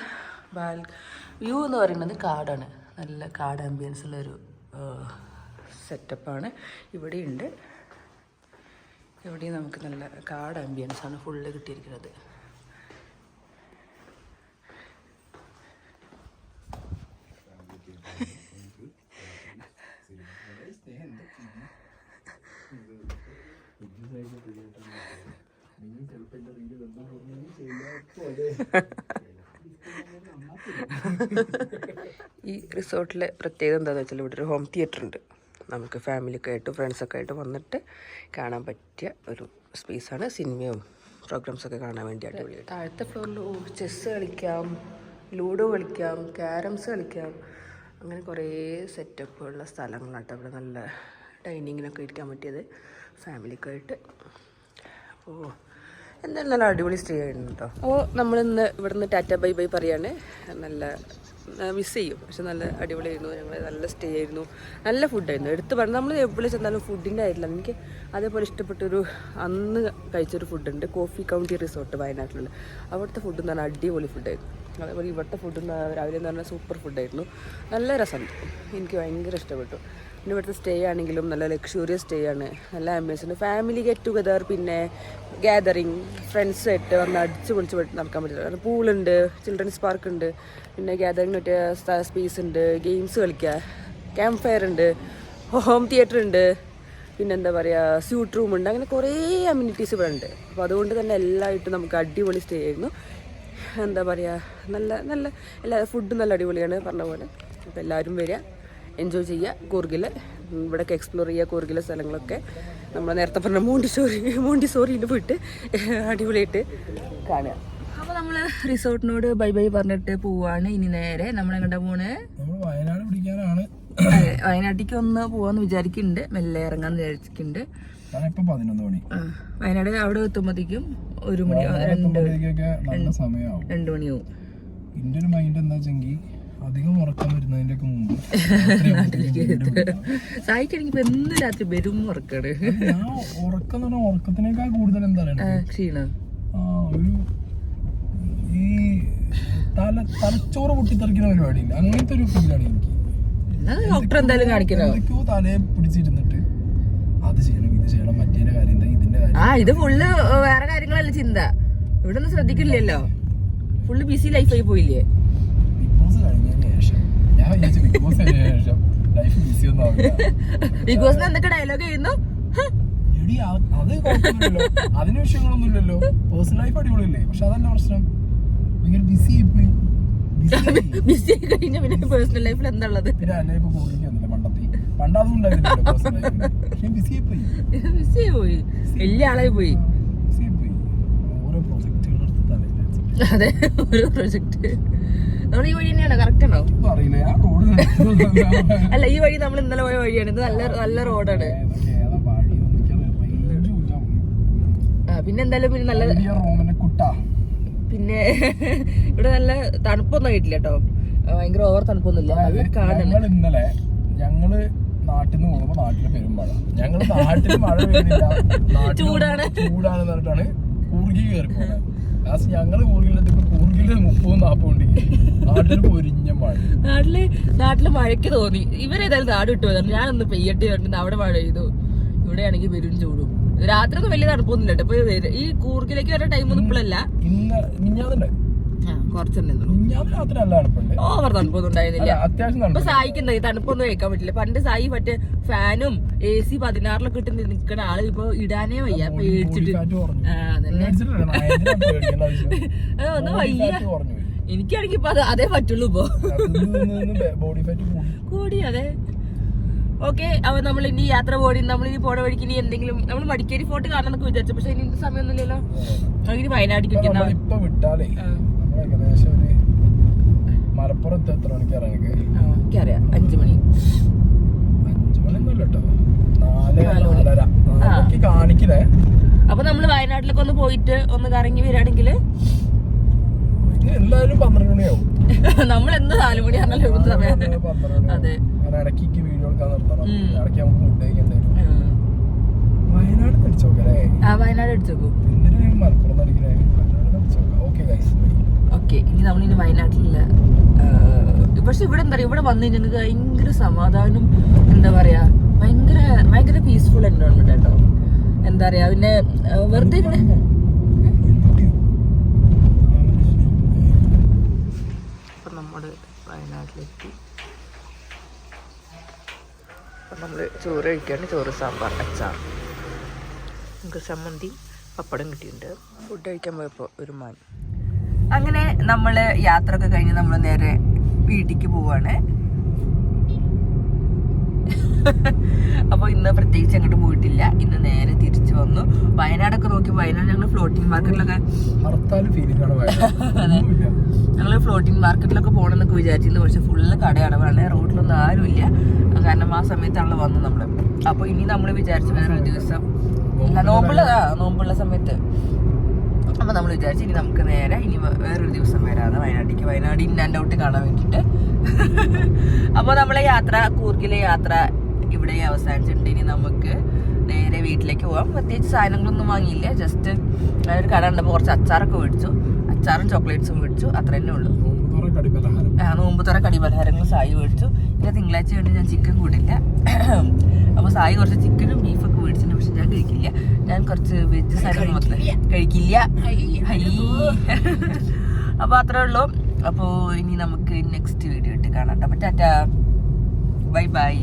വ്യൂ എന്ന് പറയുന്നത് കാടാണ്. നല്ല കാട് ആംബിയൻസ് ഉള്ളൊരു സെറ്റപ്പാണ്. ഇവിടെയുണ്ട്, ഇവിടെയും നമുക്ക് നല്ല കാട് ആംബിയൻസ് ആണ് ഫുള്ള് കിട്ടിയിരിക്കുന്നത്. ഈ റിസോർട്ടിലെ പ്രത്യേകത എന്താണെന്ന് വെച്ചാൽ ഇവിടെ ഒരു ഹോം തിയേറ്റർ ഉണ്ട്. നമുക്ക് ഫാമിലിയൊക്കെ ആയിട്ട് ഫ്രണ്ട്സൊക്കെ ആയിട്ട് വന്നിട്ട് കാണാൻ പറ്റിയ ഒരു സ്പേസാണ്. സിനിമയും പ്രോഗ്രാംസൊക്കെ കാണാൻ വേണ്ടിയിട്ട്. താഴത്തെ ഫ്ലോറിൽ ചെസ്സ് കളിക്കാം, ലൂഡോ കളിക്കാം, ക്യാരംസ് കളിക്കാം, അങ്ങനെ കുറേ സെറ്റപ്പുള്ള സ്ഥലങ്ങളാട്ടോ ഇവിടെ. നല്ല ഡൈനിങ്ങിനൊക്കെ ഇരിക്കാൻ പറ്റിയത് ഫാമിലിക്കായിട്ട്. അപ്പോൾ എന്തായാലും നല്ല അടിപൊളി സ്റ്റേ ആയിരുന്നു കേട്ടോ. അപ്പോൾ നമ്മളിന്ന് ഇവിടുന്ന് ടാറ്റ ബൈ ബൈ പറയാണ്. നല്ല മിസ് ചെയ്യും, പക്ഷെ നല്ല അടിപൊളിയായിരുന്നു. ഞങ്ങൾ നല്ല സ്റ്റേ ആയിരുന്നു, നല്ല ഫുഡായിരുന്നു. എടുത്ത് പറഞ്ഞാൽ നമ്മൾ എവിടെ ചെന്നാലും ഫുഡിൻ്റെ ആയിട്ടില്ല. എനിക്ക് അതേപോലെ ഇഷ്ടപ്പെട്ടൊരു അന്ന് കഴിച്ചൊരു ഫുഡുണ്ട്, കോഫി കൗണ്ടി റിസോർട്ട് വയനാട്ടിലുള്ള. അവിടുത്തെ ഫുഡ് എന്ന് പറഞ്ഞാൽ അടിപൊളി ഫുഡായിരുന്നു. അതേപോലെ ഇവിടുത്തെ ഫുഡ് രാവിലെ എന്ന് പറഞ്ഞാൽ സൂപ്പർ ഫുഡായിരുന്നു. നല്ല രസമുണ്ട്, എനിക്ക് ഭയങ്കര ഇഷ്ടപ്പെട്ടു. പിന്നെ ഇവിടുത്തെ സ്റ്റേ ആണെങ്കിലും നല്ല ലക്ഷൂറിയസ് സ്റ്റേ ആണ്, നല്ല ആംബിയൻസ് ഉണ്ട്. ഫാമിലി ഗെറ്റ് ടുഗദർ, പിന്നെ ഗ്യാതറിങ്, ഫ്രണ്ട്സായിട്ട് വന്ന് അടിച്ച് പൊളിച്ച് നടക്കാൻ പറ്റില്ല. കാരണം പൂളുണ്ട്, ചിൽഡ്രൻസ് പാർക്ക് ഉണ്ട്, പിന്നെ ഗ്യാതറിങ് പറ്റിയ സ്പേസ് ഉണ്ട്, ഗെയിംസ് കളിക്കുക, ക്യാമ്പ് ഫയർ ഉണ്ട്, ഹോം തിയേറ്റർ ഉണ്ട്, പിന്നെ എന്താ പറയുക സ്യൂട്ട് റൂം ഉണ്ട്. അങ്ങനെ കുറേ അമ്യൂണിറ്റീസ് ഇവിടെ ഉണ്ട്. അപ്പോൾ അതുകൊണ്ട് തന്നെ എല്ലായിട്ടും നമുക്ക് അടിപൊളി സ്റ്റേ ആയിരുന്നു. എന്താ പറയുക നല്ല നല്ല എല്ലാ ഫുഡും നല്ല അടിപൊളിയാണ് പറഞ്ഞ പോലെ. അപ്പോൾ എല്ലാവരും വരിക, എൻജോയ് ചെയ്യുക. കൂർഗിൽ ഇവിടെയൊക്കെ എക്സ്പ്ലോർ ചെയ്യുക. കൂർഗിലെ സ്ഥലങ്ങളൊക്കെ നമ്മൾ നേരത്തെ പറഞ്ഞ മോണ്ടിസോറിയിൽ പോയിട്ട് അടിപൊളിയായിട്ട് കാണുക. അപ്പോൾ നമ്മൾ റിസോർട്ടിനോട് ബൈ ബൈ പറഞ്ഞിട്ട് പോവാണ്. ഇനി നേരെ നമ്മളെങ്ങോട്ടാ പോണ്? വയനാട് പിടിക്കാനാണ്. വയനാട്ടിലേക്ക് ഒന്ന് പോവാന്ന് വിചാരിക്കുന്നുണ്ട്, മെല്ലെ ഇറങ്ങാന്ന് വിചാരിക്കുന്നുണ്ട്. 11 മണി വയനാട് അവിടെ എത്തുമ്പോഴത്തേക്കും 1 മണി 2 മണിയാവും. എന്റെ ഒരു മൈൻഡ് എന്താ വെച്ചെങ്കിൽ അധികം ഉറക്കം വരുന്നതിന്റെ ഒക്കെ മുമ്പ് സായിക്കാണെങ്കിൽ ഇപ്പൊ എന്ന് രാത്രി വരും ഉറക്കാണ്. ഞാൻ ഉറക്കം എന്ന് പറഞ്ഞാൽ ഉറക്കത്തിനേക്കാൾ കൂടുതൽ എന്താ ക്ഷീണം, ഒരു ഈ തലച്ചോറ് പൊട്ടിത്തെറിക്കുന്ന പരിപാടിയില്ല, അങ്ങനത്തെ ഒരു ഫീലാണ് എനിക്ക്. ഡോക്ടർ എന്തായാലും കാണിക്കണോ? എന്തൊക്കെയോ തലയെ പിടിച്ചിരുന്നിട്ട് അത് ചെയ്യണം, ഇത് ചെയ്യണം, മറ്റേ കാര്യം എന്താ, ഇതിന്റെ കാര്യം. ഇത് ഫുള്ള് വേറെ കാര്യങ്ങളല്ല ചിന്ത. ഇവിടെ ഒന്നും ശ്രദ്ധിക്കില്ലല്ലോ, ഫുള്ള് ബിസി ലൈഫായി പോയില്ലേ. ബിഗ് ബോസ് കഴിഞ്ഞതിന് ശേഷം ഞാൻ വിചാരിച്ചു ബിഗ് ബോസ് കഴിഞ്ഞതിന് ശേഷം ലൈഫ് ബിസി ഒന്നും ആവില്ല. ബിഗ് ബോസിന് എന്തൊക്കെ ഡയലോഗ് ചെയ്യുന്നു? എടി അത് കുഴപ്പമില്ലല്ലോ, അതിന് വിഷയങ്ങളൊന്നും ഇല്ലല്ലോ. പേഴ്സണൽ ലൈഫ് അടിപൊളിയല്ലേ, പക്ഷെ അതല്ല പ്രശ്നം, ഭയങ്കര ബിസി ആയിപ്പോയി. ബിസി ആയി കഴിഞ്ഞ പിന്നെ പേഴ്സണൽ ലൈഫിൽ എന്താ ഉള്ളത്? പിന്നെ അല്ല ഇപ്പൊ കൂടിക്കൊന്നുമില്ല, പണ്ടതും ഉണ്ടായിരുന്നില്ല പേഴ്സണൽ ലൈഫിൽ. പക്ഷെ ബിസി ആയിപ്പോയി, ബിസി ആയി പോയി, വലിയ ആളായി പോയി. ബിസി ആയിപ്പോയി, ഓരോ പ്രോജക്റ്റുകൾ എടുത്ത് തലയിൽ. അതെ, ഓരോ പ്രോജക്റ്റ്. നമ്മൾ ഈ വഴി തന്നെയാണോ? കറക്റ്റ് ആണോ? അറിയില്ല, ഞാൻ റോഡ് അല്ല, ഈ വഴി നമ്മൾ ഇന്നലെ പോയ വഴിയാണ്. ഇത് നല്ല നല്ല റോഡാണ്. പിന്നെ എന്തായാലും പിന്നെ നല്ല പിന്നെ ഇവിടെ നല്ല തണുപ്പൊന്നും ആയിട്ടില്ല കേട്ടോ, ഭയങ്കര ഓവർ തണുപ്പൊന്നുമില്ല. ഇന്നലെ ഞങ്ങള് നാട്ടിൽ നിന്ന് പോകുമ്പോ നാട്ടില് പെരുമഴ, ഞങ്ങള് നാട്ടിൽ മഴ പെയ്യുന്നില്ല, ചൂടാണെന്ന് പറഞ്ഞിട്ടാണ് കൂർഗി കയറി പോകുന്നത്. ലാസ്റ്റ് ഞങ്ങള് കൂർഗിലെത്തിയപ്പോ കൂർഗില് 30-40 നാട്ടിൽ പൊരിഞ്ഞ മഴ. നാട്ടില് മഴയ്ക്ക് തോന്നി ഇവരേതായാലും നാട് വിട്ടു പോയതാണ്. ഞാനൊന്ന് പെയ്യട്ടെ കണ്ടിട്ട് അവിടെ മഴ പെയ്തു. ഇവിടെയാണെങ്കിൽ വരും ചൂടും. രാത്രി ഒന്നും വലിയ തണുപ്പൊന്നുമില്ല കേട്ടോ. ഇപ്പൊ ഈ കൂർഗിലേക്ക് വരുന്ന ടൈമൊന്നും ഇപ്പോഴല്ല, ഓവർ തണുപ്പൊന്നും ഉണ്ടായിരുന്നില്ല. ഇപ്പൊ സായിക്ക് എന്താ തണുപ്പൊന്നും കേൾക്കാൻ പറ്റില്ല. പണ്ട് സായി മറ്റേ ഫാനും AC 16 ഇട്ട് നിൽക്കുന്ന ആള് ഇപ്പൊ ഇടാനേ വയ്യ, പേടിച്ചിട്ട്. ഒന്നും വയ്യ. എനിക്കാണെങ്കിൽ ഇപ്പൊ അതേ പറ്റുള്ളൂ ഇപ്പൊ, കൂടി. അതെ, ഓക്കെ. അപ്പൊ നമ്മൾ ഇനി യാത്ര പോയി, നമ്മൾ ഇനി പോണ വഴിക്ക് ഇനി എന്തെങ്കിലും നമ്മൾ മടിക്കേരി ഫോർട്ട് കാണാന്നൊക്കെ വിചാരിച്ചു, പക്ഷെ ഇനി സമയമൊന്നുമില്ലല്ലോ. ഇനി വയനാട്ടിലേക്ക് മലപ്പുറത്ത് എത്ര മണിക്കാണ്? എനിക്കറിയാം, 5 മണി. 5 മണിയൊന്നുമല്ല കേട്ടോ, 4:30 കാണിക്കലേ. അപ്പൊ നമ്മള് വയനാട്ടിലേക്ക് ഒന്ന് പോയിട്ട് ഒന്ന് കറങ്ങി വരികയാണെങ്കിൽ എന്തായാലും 12 മണിയാവും. നമ്മൾ എന്ന് 4 മണിയാണല്ലോ ഇവിടുത്തെ സമയം. അതെ, ഇടയ്ക്ക് വീഡിയോ എടുക്കാൻ നിർത്തണം, ഇടയ്ക്ക് നമുക്ക് ഫുഡ് കഴിക്കേണ്ടി വരും. വയനാട് അടിച്ചോക്കല്ലേ? വയനാട് അടിച്ചോക്കൂ. എന്തിനാ മലപ്പുറം അടിക്കണേ? വയനാട് അടിച്ചോക്കാം. Okay guys, okay. ഇനി നമ്മളിനി വയനാട്ടിലുള്ള പക്ഷെ ഇവിടെ എന്താ പറയുക, ഇവിടെ വന്നു കഴിഞ്ഞാൽ ഭയങ്കര സമാധാനം, എന്താ പറയാ, ഭയങ്കര ഭയങ്കര പീസ്ഫുൾ എൻവയോൺമെന്റ് കേട്ടോ. എന്താ പറയാ, പിന്നെ വെറുതെ ഇപ്പം നമ്മൾ വയനാട്ടിലെത്തി. അപ്പം നമ്മൾ ചോറ് കഴിക്കുകയാണ്. ചോറ്, സാമ്പാർ, അച്ചാർ, നമുക്ക് ചമ്മന്തി, പപ്പടം കിട്ടിയിട്ടുണ്ട്. ഫുഡ് കഴിക്കാൻ പോയപ്പോൾ ഒരു മാൻ. അങ്ങനെ നമ്മൾ യാത്ര ഒക്കെ കഴിഞ്ഞ് നമ്മൾ നേരെ വീട്ടിലേക്ക് പോവാണ്. അപ്പോൾ ഇന്ന് പ്രത്യേകിച്ച് അങ്ങോട്ട് പോയിട്ടില്ല. ഇന്ന് നേരെ തിരിച്ചു വന്നു. വയനാടൊക്കെ നോക്കി, വയനാട് ഞങ്ങൾ ഫ്ലോട്ടിംഗ് മാർക്കറ്റിലൊക്കെ ഞങ്ങൾ ഫ്ലോട്ടിംഗ് മാർക്കറ്റിലൊക്കെ പോകണമെന്നൊക്കെ വിചാരിച്ചിരുന്നു. പക്ഷെ ഫുള്ള് കടയടവാണ്, റോഡിലൊന്നും ആരുമില്ല. കാരണം ആ സമയത്താണല്ലോ വന്നത് നമ്മൾ. അപ്പോൾ ഇനി നമ്മൾ വിചാരിച്ചു വേറൊരു ദിവസം, നോമ്പുള്ള സമയത്ത്. അപ്പോൾ നമ്മൾ വിചാരിച്ചു ഇനി നമുക്ക് നേരെ ഇനി വേറൊരു ദിവസം വരാതെ വയനാട്ടിലേക്ക്, വയനാട് ഇൻ ആൻഡ് ഔട്ട് കാണാൻ വേണ്ടിയിട്ട്. അപ്പോൾ നമ്മളെ യാത്ര, കൂർഗിലെ യാത്ര ഇവിടെ അവസാനിച്ചിട്ടുണ്ട്. ഇനി നമുക്ക് നേരെ വീട്ടിലേക്ക് പോകാം. പ്രത്യേകിച്ച് സാധനങ്ങളൊന്നും വാങ്ങിയില്ല. ജസ്റ്റ് ഒരു കട ഉണ്ടപ്പോൾ കുറച്ച് അച്ചാറൊക്കെ മേടിച്ചു. അച്ചാറും ചോക്ലേറ്റ്സും മേടിച്ചു, അത്ര തന്നെ ഉള്ളൂ. നോമ്പുതറ കടിപലഹാരങ്ങൾ സായി മേടിച്ചു. ഇല്ല, തിങ്കളാഴ്ച വേണ്ടി ഞാൻ ചിക്കൻ കൂടില്ല. അപ്പോൾ സായി കുറച്ച് ചിക്കനും ബീഫൊക്കെ മേടിച്ചിട്ടുണ്ട്. പക്ഷെ ഞാൻ കഴിക്കില്ല. ഞാൻ കുറച്ച് വെജ് സാധനങ്ങൾ മാത്രമേ കഴിക്കില്ല. അപ്പോൾ അത്രേ ഉള്ളൂ. അപ്പോൾ ഇനി നമുക്ക് നെക്സ്റ്റ് വീഡിയോ ഇട്ട് കാണാം. അപ്പോൾ ടാറ്റാ, ബൈ ബൈ.